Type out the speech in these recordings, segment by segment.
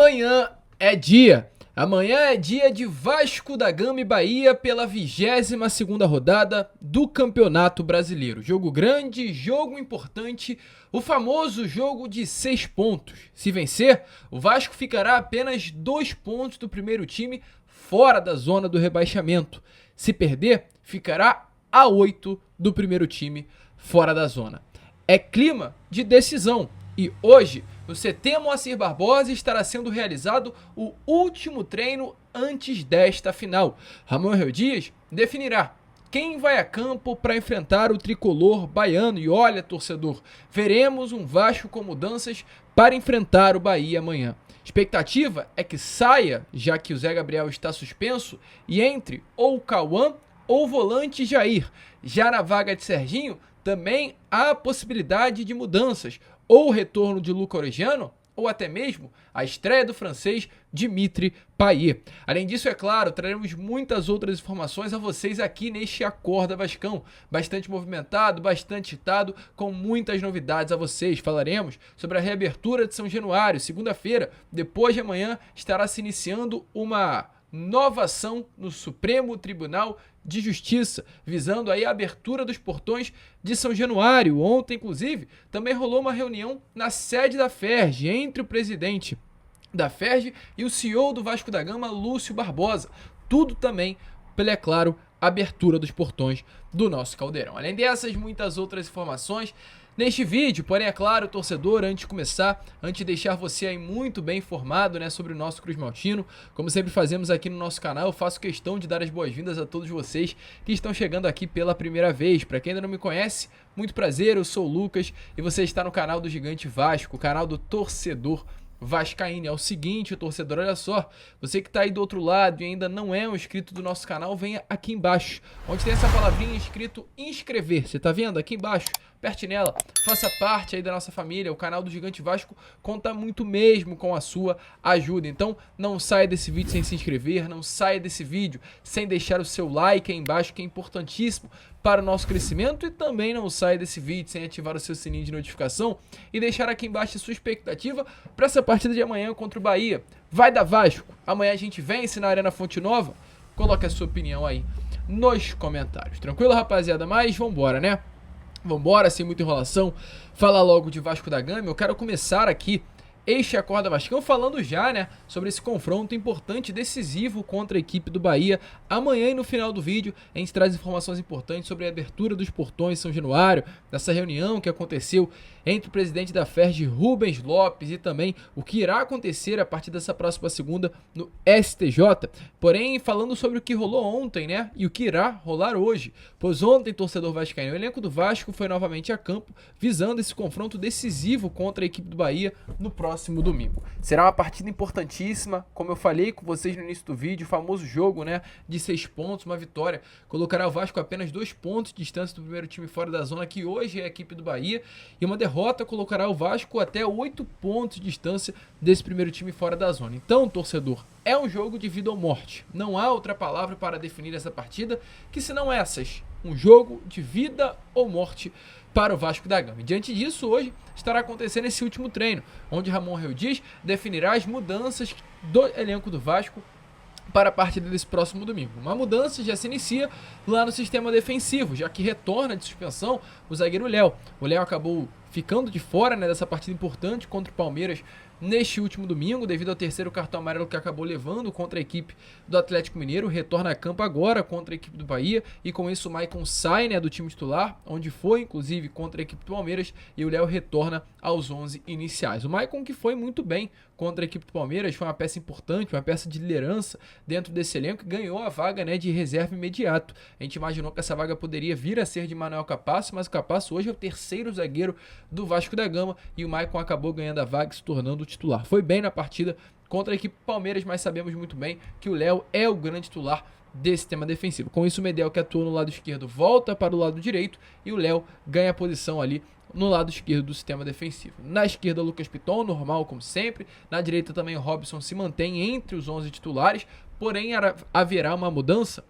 Amanhã é dia. Amanhã é dia de Vasco da Gama e Bahia pela 22ª rodada do Campeonato Brasileiro. Jogo grande, jogo importante, o famoso jogo de 6 pontos. Se vencer, o Vasco ficará a apenas 2 pontos do primeiro time fora da zona do rebaixamento. Se perder, ficará a 8 do primeiro time fora da zona. É clima de decisão e hoje no CT Moacir Barbosa estará sendo realizado o último treino antes desta final. Ramon Hel Dias definirá quem vai a campo para enfrentar o tricolor baiano. E olha, torcedor, veremos um Vasco com mudanças para enfrentar o Bahia amanhã. Expectativa é que saia, já que o Zé Gabriel está suspenso, e entre ou o Cauã ou o volante Jair. Já na vaga de Serginho, também há a possibilidade de mudanças, ou o retorno de Luca Orejano, ou até mesmo a estreia do francês Dimitri Payet. Além disso, é claro, traremos muitas outras informações a vocês aqui neste Acorda Vascão. Bastante movimentado, bastante agitado, com muitas novidades a vocês. Falaremos sobre a reabertura de São Januário. Segunda-feira, depois de amanhã, estará se iniciando uma nova ação no Supremo Tribunal de Justiça, visando aí a abertura dos portões de São Januário. Ontem, inclusive, também rolou uma reunião na sede da FERJ entre o presidente da FERJ e o CEO do Vasco da Gama, Lúcio Barbosa. Tudo também pela, é claro, abertura dos portões do nosso Caldeirão. Além dessas, muitas outras informações neste vídeo, porém, é claro, torcedor, antes de começar, antes de deixar você aí muito bem informado, né, sobre o nosso Cruz Maltino, como sempre fazemos aqui no nosso canal, eu faço questão de dar as boas-vindas a todos vocês que estão chegando aqui pela primeira vez. Para quem ainda não me conhece, muito prazer, eu sou o Lucas e você está no canal do Gigante Vasco, o canal do torcedor vascaíno. É o seguinte, torcedor, olha só, você que está aí do outro lado e ainda não é um inscrito do nosso canal, venha aqui embaixo, onde tem essa palavrinha escrito inscrever, você tá vendo? Aqui embaixo, aperte nela, faça parte aí da nossa família. O canal do Gigante Vasco conta muito mesmo com a sua ajuda, então não saia desse vídeo sem se inscrever, não saia desse vídeo sem deixar o seu like aí embaixo, que é importantíssimo para o nosso crescimento, e também não saia desse vídeo sem ativar o seu sininho de notificação e deixar aqui embaixo a sua expectativa para essa partida de amanhã contra o Bahia. Vai dar Vasco? Amanhã a gente vence na Arena Fonte Nova? Coloque a sua opinião aí nos comentários. Tranquilo, rapaziada? Mas vambora, né? Vambora, sem muita enrolação, falar logo de Vasco da Gama. Eu quero começar aqui este Acorda Vascão falando já, né, sobre esse confronto importante, decisivo contra a equipe do Bahia. Amanhã e no final do vídeo a gente traz informações importantes sobre a abertura dos portões São Januário, dessa reunião que aconteceu entre o presidente da FERJ, Rubens Lopes, e também o que irá acontecer a partir dessa próxima segunda no STJ. Porém, falando sobre o que rolou ontem, né, e o que irá rolar hoje. Pois ontem, torcedor vascaíno, o elenco do Vasco foi novamente a campo, visando esse confronto decisivo contra a equipe do Bahia no próximo domingo. Será uma partida importantíssima, como eu falei com vocês no início do vídeo, o famoso jogo, né, de 6 pontos, uma vitória, colocará o Vasco a apenas 2 pontos de distância do primeiro time fora da zona, que hoje é a equipe do Bahia, e uma derrota colocará o Vasco até 8 pontos de distância desse primeiro time fora da zona. Então, torcedor, é um jogo de vida ou morte. Não há outra palavra para definir essa partida que senão essas. Um jogo de vida ou morte para o Vasco da Gama. E diante disso, hoje estará acontecendo esse último treino, onde Ramon Hel Dias definirá as mudanças do elenco do Vasco para a partida desse próximo domingo. Uma mudança já se inicia lá no sistema defensivo, já que retorna de suspensão o zagueiro Léo. O Léo acabou ficando de fora, né, dessa partida importante contra o Palmeiras neste último domingo, devido ao terceiro cartão amarelo que acabou levando contra a equipe do Atlético Mineiro. Retorna a campo agora contra a equipe do Bahia, e com isso o Maicon sai, né, do time titular, onde foi inclusive contra a equipe do Palmeiras, e o Léo retorna aos 11 iniciais. O Maicon, que foi muito bem contra a equipe do Palmeiras, foi uma peça importante, uma peça de liderança dentro desse elenco, que ganhou a vaga, né, de reserva imediato. A gente imaginou que essa vaga poderia vir a ser de Manuel Capasso, mas o Capasso hoje é o terceiro zagueiro do Vasco da Gama, e o Maicon acabou ganhando a vaga e se tornando titular. Foi bem na partida contra a equipe do Palmeiras, mas sabemos muito bem que o Léo é o grande titular desse sistema defensivo. Com isso, o Medel, que atuou no lado esquerdo, volta para o lado direito, e o Léo ganha a posição ali no lado esquerdo do sistema defensivo. Na esquerda, Lucas Piton, normal como sempre. Na direita também o Robson se mantém entre os 11 titulares, porém haverá uma mudança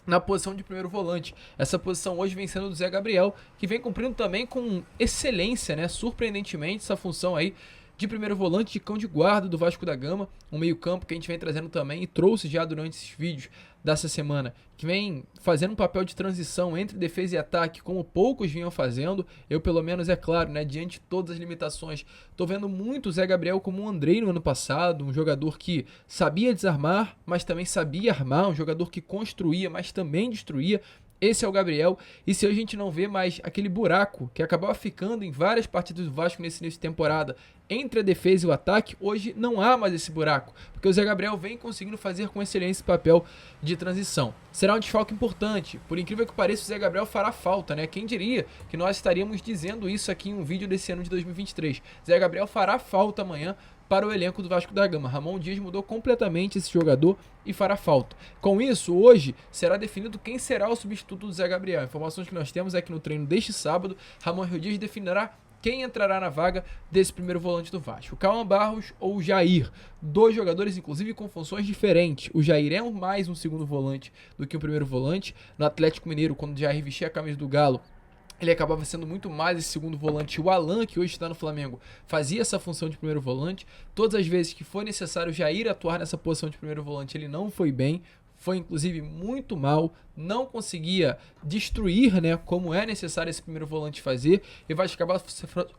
na posição de primeiro volante. Essa posição hoje vem sendo do Zé Gabriel, que vem cumprindo também com excelência, né, surpreendentemente, essa função aí de primeiro volante, de cão de guarda do Vasco da Gama, um meio campo que a gente vem trazendo também e trouxe já durante esses vídeos dessa semana, que vem fazendo um papel de transição entre defesa e ataque, como poucos vinham fazendo. Eu, pelo menos, é claro, né, diante de todas as limitações, tô vendo muito o Zé Gabriel como um Andrei no ano passado, um jogador que sabia desarmar, mas também sabia armar, um jogador que construía, mas também destruía. Esse é o Gabriel, e se a gente não vê mais aquele buraco que acabava ficando em várias partidas do Vasco nesse início de temporada entre a defesa e o ataque, hoje não há mais esse buraco, porque o Zé Gabriel vem conseguindo fazer com excelência esse papel de transição. Será um desfalque importante, por incrível que pareça, o Zé Gabriel fará falta, né? Quem diria que nós estaríamos dizendo isso aqui em um vídeo desse ano de 2023. Zé Gabriel fará falta amanhã para o elenco do Vasco da Gama. Ramon Dias mudou completamente esse jogador e fará falta. Com isso, hoje será definido quem será o substituto do Zé Gabriel. Informações que nós temos é que no treino deste sábado, Ramon Dias definirá quem entrará na vaga desse primeiro volante do Vasco, Cauã Barros ou o Jair. Dois jogadores, inclusive, com funções diferentes. O Jair é mais um segundo volante do que um primeiro volante. No Atlético Mineiro, quando o Jair vestia a camisa do Galo, ele acabava sendo muito mais esse segundo volante. O Alan, que hoje está no Flamengo, fazia essa função de primeiro volante. Todas as vezes que foi necessário o Jair atuar nessa posição de primeiro volante, ele não foi bem. Foi inclusive muito mal, não conseguia destruir, né, como é necessário esse primeiro volante fazer, e vai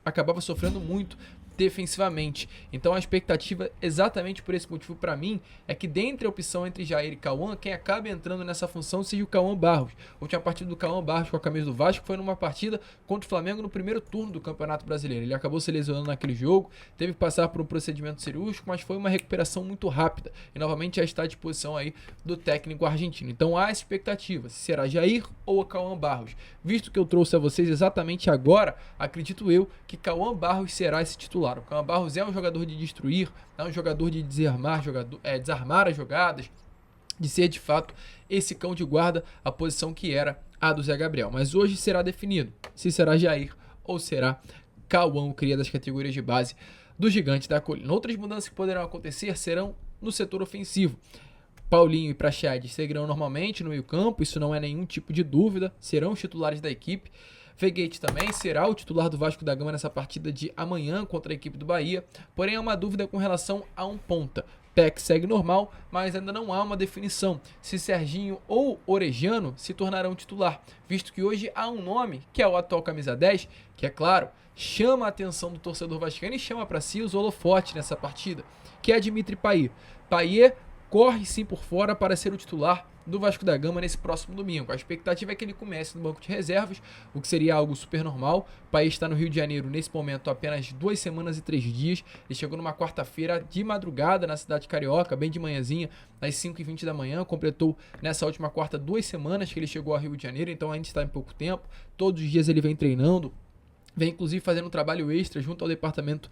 acabava sofrendo muito defensivamente. Então a expectativa, exatamente por esse motivo para mim, é que dentre a opção entre Jair e Cauã, quem acaba entrando nessa função seja o Cauã Barros. A última partida do Cauã Barros com a camisa do Vasco foi numa partida contra o Flamengo no primeiro turno do Campeonato Brasileiro. Ele acabou se lesionando naquele jogo, teve que passar por um procedimento cirúrgico, mas foi uma recuperação muito rápida e novamente já está à disposição aí do técnico argentino. Então há essa expectativa, se será Jair ou Cauã Barros. Visto que eu trouxe a vocês exatamente agora, acredito eu que Cauã Barros será esse titular. O Cauã Barros é um jogador de destruir, é um jogador de desarmar as jogadas, de ser de fato esse cão de guarda, a posição que era a do Zé Gabriel. Mas hoje será definido se será Jair ou será Cauã, o cria das categorias de base do Gigante da Colina. Outras mudanças que poderão acontecer serão no setor ofensivo. Paulinho e Praxedes seguirão normalmente no meio-campo, isso não é nenhum tipo de dúvida, serão os titulares da equipe. Veguete também será o titular do Vasco da Gama nessa partida de amanhã contra a equipe do Bahia, porém há uma dúvida com relação a um ponta. Peck segue normal, mas ainda não há uma definição se Serginho ou Orejano se tornarão titular, visto que hoje há um nome, que é o atual camisa 10, que é claro, chama a atenção do torcedor vascaíno e chama para si os holofotes nessa partida, que é Dimitri Payet. Payet corre sim por fora para ser o titular do Vasco da Gama nesse próximo domingo. A expectativa é que ele comece no banco de reservas, o que seria algo super normal. O país está no Rio de Janeiro nesse momento há apenas 2 semanas e 3 dias. Ele chegou numa quarta-feira de madrugada na cidade carioca, bem de manhãzinha, às 5h20 da manhã. Completou nessa última quarta 2 semanas que ele chegou ao Rio de Janeiro, então ainda está em pouco tempo. Todos os dias ele vem treinando, vem inclusive fazendo um trabalho extra junto ao departamento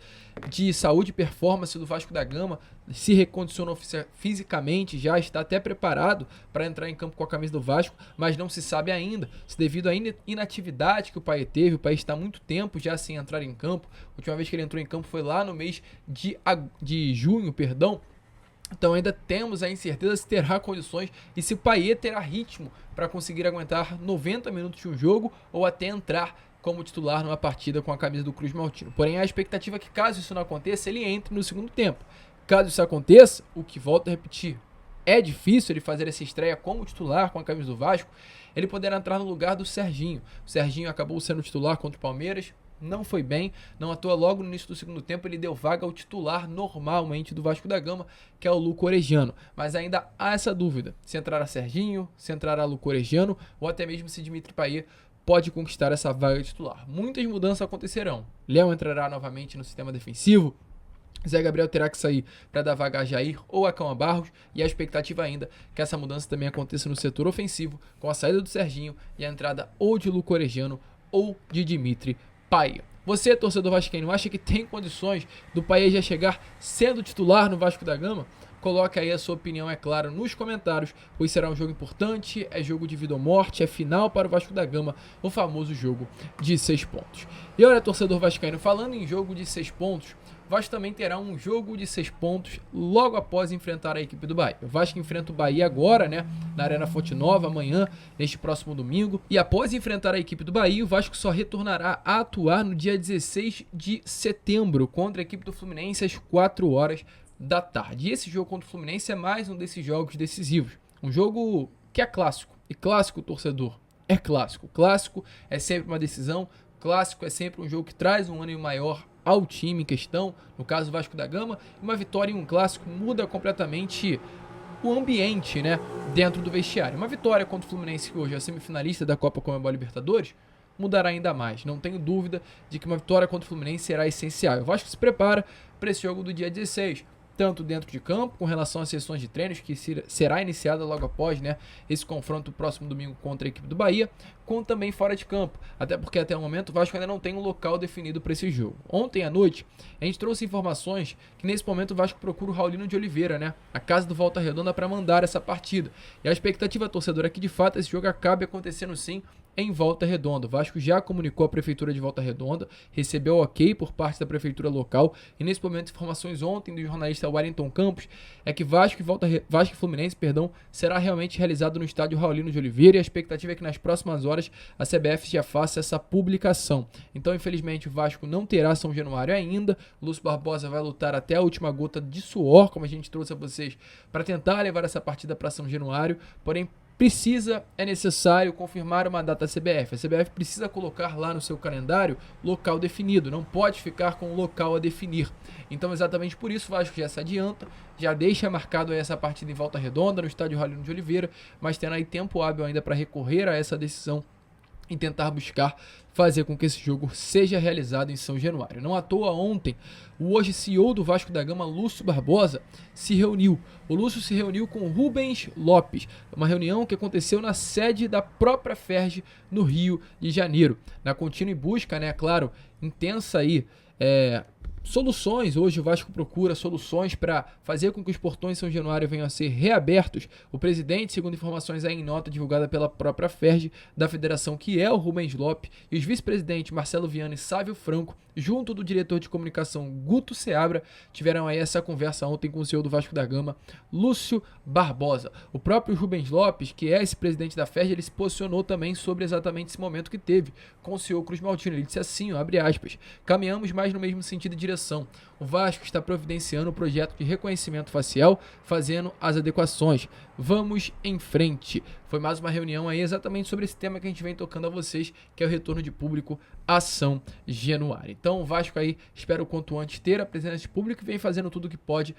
de saúde e performance do Vasco da Gama, se recondicionou fisicamente, já está até preparado para entrar em campo com a camisa do Vasco, mas não se sabe ainda, se devido à inatividade que o Payet teve, o Payet está há muito tempo já sem entrar em campo. A última vez que ele entrou em campo foi lá no mês de junho, perdão. Então ainda temos a incerteza se terá condições e se o Payet terá ritmo para conseguir aguentar 90 minutos de um jogo ou até entrar como titular numa partida com a camisa do Cruz Maltino. Porém, a expectativa é que, caso isso não aconteça, ele entre no segundo tempo. Caso isso aconteça, o que volto a repetir, é difícil ele fazer essa estreia como titular com a camisa do Vasco, ele poderá entrar no lugar do Serginho. O Serginho acabou sendo titular contra o Palmeiras, não foi bem, não atua logo no início do segundo tempo, ele deu vaga ao titular normalmente do Vasco da Gama, que é o Luco Orejano. Mas ainda há essa dúvida, se entrará Serginho, se entrará Luco Orejano, ou até mesmo se Dimitri Payet pode conquistar essa vaga titular. Muitas mudanças acontecerão. Léo entrará novamente no sistema defensivo. Zé Gabriel terá que sair para dar vaga a Jair ou a Cauã Barros. E a expectativa ainda é que essa mudança também aconteça no setor ofensivo, com a saída do Serginho e a entrada ou de Luco Orejano ou de Dimitri Payet. Você, torcedor vascaíno, acha que tem condições do Payet já chegar sendo titular no Vasco da Gama? Coloque aí a sua opinião, é claro, nos comentários, pois será um jogo importante, é jogo de vida ou morte, é final para o Vasco da Gama, o famoso jogo de 6 pontos. E olha, torcedor vascaíno, falando em jogo de 6 pontos, o Vasco também terá um jogo de 6 pontos logo após enfrentar a equipe do Bahia. O Vasco enfrenta o Bahia agora, né, na Arena Fonte Nova, amanhã, neste próximo domingo. E após enfrentar a equipe do Bahia, o Vasco só retornará a atuar no dia 16 de setembro contra a equipe do Fluminense às 4 horas da tarde. E esse jogo contra o Fluminense é mais um desses jogos decisivos. Um jogo que é clássico. E clássico, torcedor, é clássico. Clássico é sempre uma decisão. Clássico é sempre um jogo que traz um ânimo maior ao time em questão, no caso Vasco da Gama. Uma vitória em um clássico muda completamente o ambiente, né, dentro do vestiário. Uma vitória contra o Fluminense, que hoje é semifinalista da Copa Conmebol Libertadores, mudará ainda mais. Não tenho dúvida de que uma vitória contra o Fluminense será essencial. O Vasco se prepara para esse jogo do dia 16, tanto dentro de campo, com relação às sessões de treinos, que será iniciada logo após, né, esse confronto próximo domingo contra a equipe do Bahia, como também fora de campo, até porque até o momento o Vasco ainda não tem um local definido para esse jogo. Ontem à noite, a gente trouxe informações que nesse momento o Vasco procura o Raulino de Oliveira, né, a casa do Volta Redonda, para mandar essa partida. E a expectativa torcedora é que de fato esse jogo acabe acontecendo sim em Volta Redonda. O Vasco já comunicou à Prefeitura de Volta Redonda, recebeu ok por parte da Prefeitura local, e nesse momento informações ontem do jornalista Wellington Campos é que Vasco e Fluminense, será realmente realizado no estádio Raulino de Oliveira, e a expectativa é que nas próximas horas a CBF já faça essa publicação. Então, infelizmente, o Vasco não terá São Januário ainda. Lúcio Barbosa vai lutar até a última gota de suor, como a gente trouxe a vocês, para tentar levar essa partida para São Januário, porém é necessário confirmar uma data CBF. A CBF precisa colocar lá no seu calendário local definido, não pode ficar com o local a definir. Então, exatamente por isso, o Vasco já se adianta, já deixa marcado aí essa partida em Volta Redonda, no estádio Raulino de Oliveira, mas tendo aí tempo hábil ainda para recorrer a essa decisão e tentar buscar fazer com que esse jogo seja realizado em São Januário. Não à toa, ontem, o hoje CEO do Vasco da Gama, Lúcio Barbosa, se reuniu. O Lúcio se reuniu com Rubens Lopes, uma reunião que aconteceu na sede da própria Ferge, no Rio de Janeiro, na contínua busca, né, claro, intensa aí, soluções. Hoje o Vasco procura soluções para fazer com que os portões de São Januário venham a ser reabertos. O presidente, segundo informações aí em nota divulgada pela própria Ferge da federação, que é o Rubens Lopes, e os vice-presidentes Marcelo Viana e Sávio Franco, junto do diretor de comunicação Guto Seabra, tiveram aí essa conversa ontem com o CEO do Vasco da Gama, Lúcio Barbosa. O próprio Rubens Lopes, que é esse presidente da Ferge, ele se posicionou também sobre exatamente esse momento que teve com o CEO Cruz Maltino. Ele disse assim, ó, abre aspas, caminhamos mais no mesmo sentido e direção. O Vasco está providenciando o projeto de reconhecimento facial, fazendo as adequações. Vamos em frente. Foi mais uma reunião aí exatamente sobre esse tema que a gente vem tocando a vocês, que é o retorno de público a São Januário. Então o Vasco aí espera o quanto antes ter a presença de público e vem fazendo tudo o que pode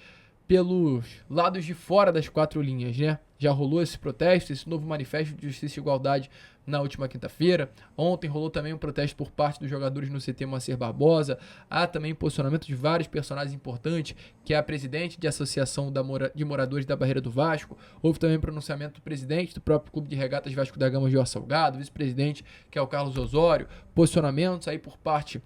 pelos lados de fora das 4 linhas, né? Já rolou esse protesto, esse novo manifesto de justiça e igualdade na última quinta-feira. Ontem rolou também um protesto por parte dos jogadores no CT Moacir Barbosa. Há também posicionamento de vários personagens importantes, que é a presidente de associação de moradores da Barreira do Vasco. Houve também pronunciamento do presidente do próprio Clube de Regatas Vasco da Gama, Jorge Salgado, vice-presidente, que é o Carlos Osório. Posicionamentos aí por parte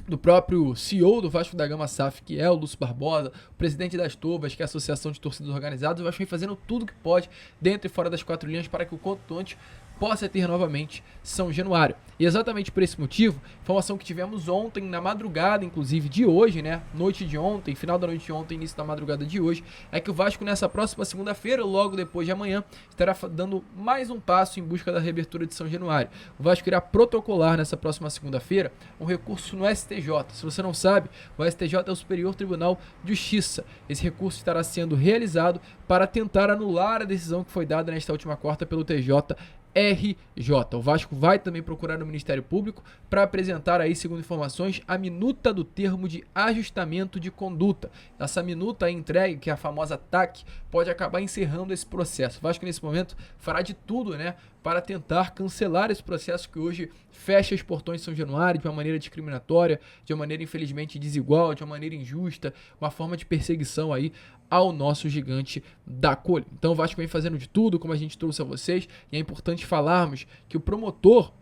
do próprio CEO do Vasco da Gama SAF, que é o Lúcio Barbosa, o presidente das Tobas, que é a Associação de Torcidas Organizadas. O Vasco vem fazendo tudo que pode dentro e fora das 4 linhas para que o quanto antes possa ter novamente São Januário. E exatamente por esse motivo, informação que tivemos ontem, na madrugada, inclusive de hoje, né? Noite de ontem, final da noite de ontem, início da madrugada de hoje, é que o Vasco nessa próxima segunda-feira, logo depois de amanhã, estará dando mais um passo em busca da reabertura de São Januário. O Vasco irá protocolar nessa próxima segunda-feira um recurso no STJ. Se você não sabe, o STJ é o Superior Tribunal de Justiça. Esse recurso estará sendo realizado para tentar anular a decisão que foi dada nesta última quarta pelo TJ RJ. O Vasco vai também procurar no Ministério Público para apresentar aí, segundo informações, a minuta do termo de ajustamento de conduta. Essa minuta aí entregue, que é a famosa TAC, pode acabar encerrando esse processo. O Vasco nesse momento fará de tudo, né, para tentar cancelar esse processo que hoje fecha os portões de São Januário de uma maneira discriminatória, de uma maneira infelizmente desigual, de uma maneira injusta, uma forma de perseguição aí ao nosso gigante da colha. Então o Vasco vem fazendo de tudo, como a gente trouxe a vocês, e é importante falarmos que o promotor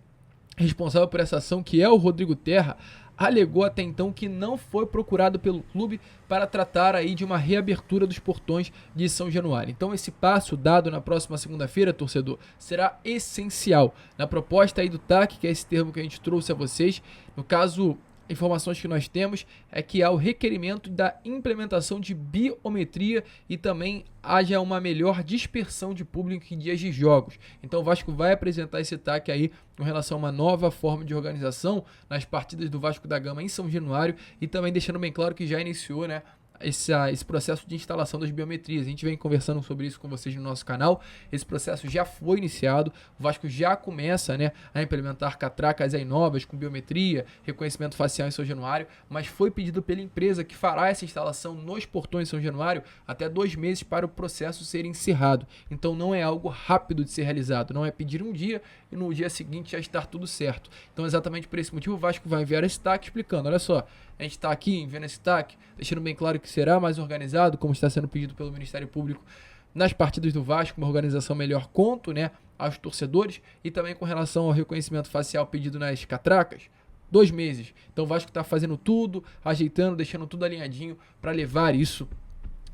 responsável por essa ação, que é o Rodrigo Terra, alegou até então que não foi procurado pelo clube para tratar aí de uma reabertura dos portões de São Januário. Então esse passo dado na próxima segunda-feira, torcedor, será essencial. Na proposta aí do TAC, que é esse termo que a gente trouxe a vocês, no caso, informações que nós temos é que há o requerimento da implementação de biometria e também haja uma melhor dispersão de público em dias de jogos. Então o Vasco vai apresentar esse TAC aí com relação a uma nova forma de organização nas partidas do Vasco da Gama em São Januário e também deixando bem claro que já iniciou, né, esse processo de instalação das biometrias. A gente vem conversando sobre isso com vocês no nosso canal. Esse processo já foi iniciado, o Vasco já começa, né, a implementar catracas aí novas com biometria, reconhecimento facial em São Januário, mas foi pedido pela empresa que fará essa instalação nos portões de São Januário até 2 meses para o processo ser encerrado. Então não é algo rápido de ser realizado, não é pedir um dia e no dia seguinte já estar tudo certo. Então exatamente por esse motivo o Vasco vai enviar esse TAC explicando, olha só, a gente está aqui enviando esse TAC, deixando bem claro que será mais organizado, como está sendo pedido pelo Ministério Público nas partidas do Vasco, uma organização melhor quanto, né, aos torcedores e também com relação ao reconhecimento facial pedido nas catracas, 2 meses. Então o Vasco está fazendo tudo, ajeitando, deixando tudo alinhadinho para levar isso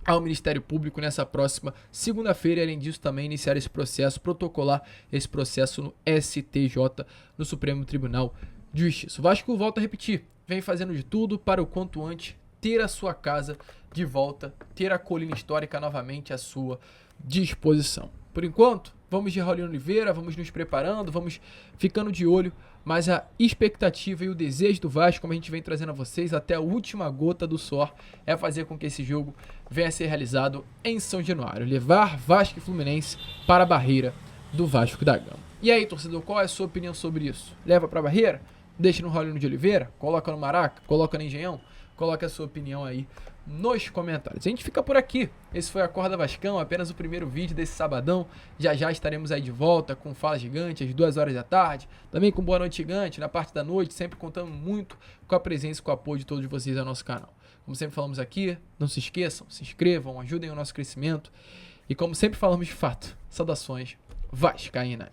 ao Ministério Público nessa próxima segunda-feira e além disso também iniciar esse processo, protocolar esse processo no STJ, no Supremo Tribunal de Justiça. O Vasco, volta a repetir, vem fazendo de tudo para o quanto antes ter a sua casa de volta, ter a colina histórica novamente à sua disposição. Por enquanto, vamos de Raulino Oliveira, vamos nos preparando, vamos ficando de olho, mas a expectativa e o desejo do Vasco, como a gente vem trazendo a vocês, até a última gota do suor, é fazer com que esse jogo venha a ser realizado em São Januário, levar Vasco e Fluminense para a barreira do Vasco da Gama. E aí, torcedor, qual é a sua opinião sobre isso? Leva para a barreira? Deixa no Raulino de Oliveira? Coloca no Maraca? Coloca no Engenhão? Coloca a sua opinião aí nos comentários. A gente fica por aqui. Esse foi Acorda Vascão, apenas o primeiro vídeo desse sabadão. Já já estaremos aí de volta com Fala Gigante às 2 horas da tarde. Também com Boa Noite Gigante na parte da noite, sempre contando muito com a presença e com o apoio de todos vocês ao nosso canal. Como sempre falamos aqui, não se esqueçam, se inscrevam, ajudem o nosso crescimento. E como sempre falamos de fato, saudações vascaínas.